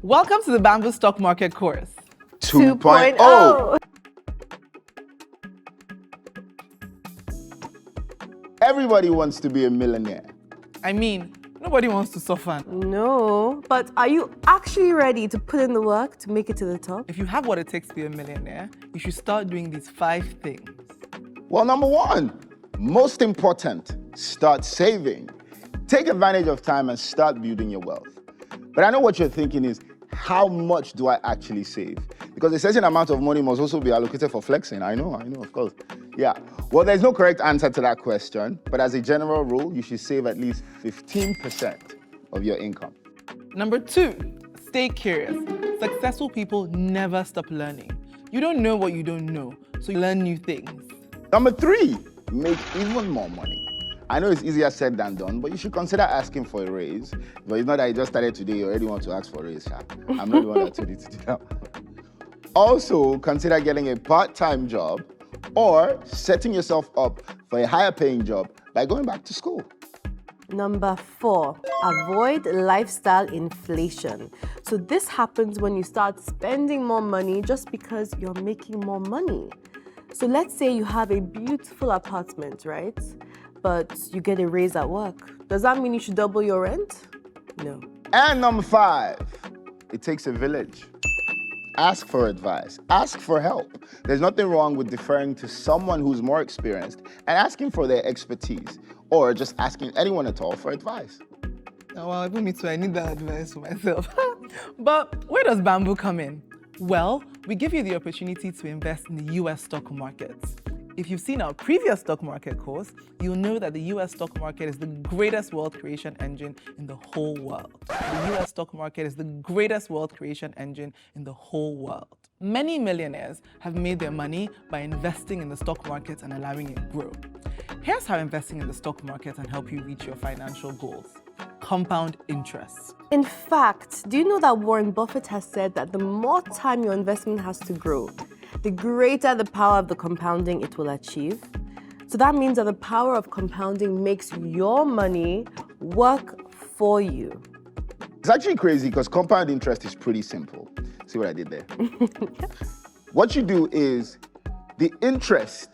Welcome to the Bamboo Stock Market course. 2.0. Everybody wants to be a millionaire. I mean, nobody wants to suffer. No, but are you actually ready to put in the work to make it to the top? If you have what it takes to be a millionaire, you should start doing these 5 things. Well, number 1, most important, start saving. Take advantage of time and start building your wealth. But I know what you're thinking is, how much do I actually save? Because a certain amount of money must also be allocated for flexing. I know, of course. Yeah. Well, there's no correct answer to that question, but as a general rule, you should save at least 15% of your income. Number 2, stay curious. Successful people never stop learning. You don't know what you don't know, so you learn new things. Number 3, make even more money. I know it's easier said than done, but you should consider asking for a raise. But it's not that you just started today, you already want to ask for a raise. I'm not the one that told you to do that. Also, consider getting a part-time job or setting yourself up for a higher paying job by going back to school. Number 4, avoid lifestyle inflation. So this happens when you start spending more money just because you're making more money. So let's say you have a beautiful apartment, right? But you get a raise at work. Does that mean you should double your rent? No. And number 5, it takes a village. Ask for advice, ask for help. There's nothing wrong with deferring to someone who's more experienced and asking for their expertise, or just asking anyone at all for advice. Oh, well, even me too, I need that advice for myself. But where does Bamboo come in? Well, we give you the opportunity to invest in the US stock markets. If you've seen our previous stock market course, you'll know that the US stock market is the greatest wealth creation engine in the whole world. The US stock market is the greatest wealth creation engine in the whole world. Many millionaires have made their money by investing in the stock market and allowing it grow. Here's how investing in the stock market can help you reach your financial goals. Compound interest. In fact, do you know that Warren Buffett has said that the more time your investment has to grow, the greater the power of the compounding it will achieve? So that means that the power of compounding makes your money work for you. It's actually crazy because compound interest is pretty simple. See what I did there? What you do is the interest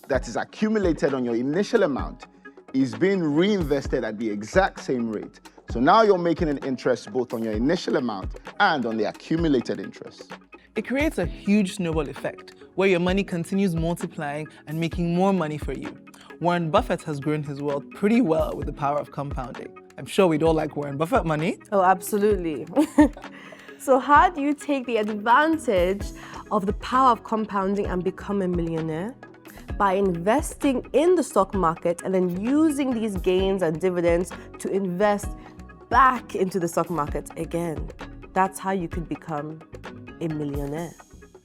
that is accumulated on your initial amount is being reinvested at the exact same rate. So now you're making an interest both on your initial amount and on the accumulated interest. It creates a huge snowball effect where your money continues multiplying and making more money for you. Warren Buffett has grown his wealth pretty well with the power of compounding. I'm sure we'd all like Warren Buffett money. Oh, absolutely. So how do you take the advantage of the power of compounding and become a millionaire? By investing in the stock market and then using these gains and dividends to invest back into the stock market again. That's how you could become a millionaire.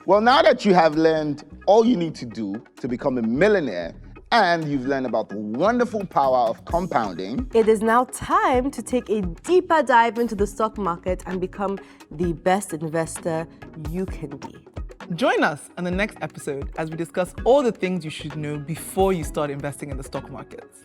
Well, now that you have learned all you need to do to become a millionaire, and you've learned about the wonderful power of compounding, it is now time to take a deeper dive into the stock market and become the best investor you can be. Join us on the next episode as we discuss all the things you should know before you start investing in the stock markets.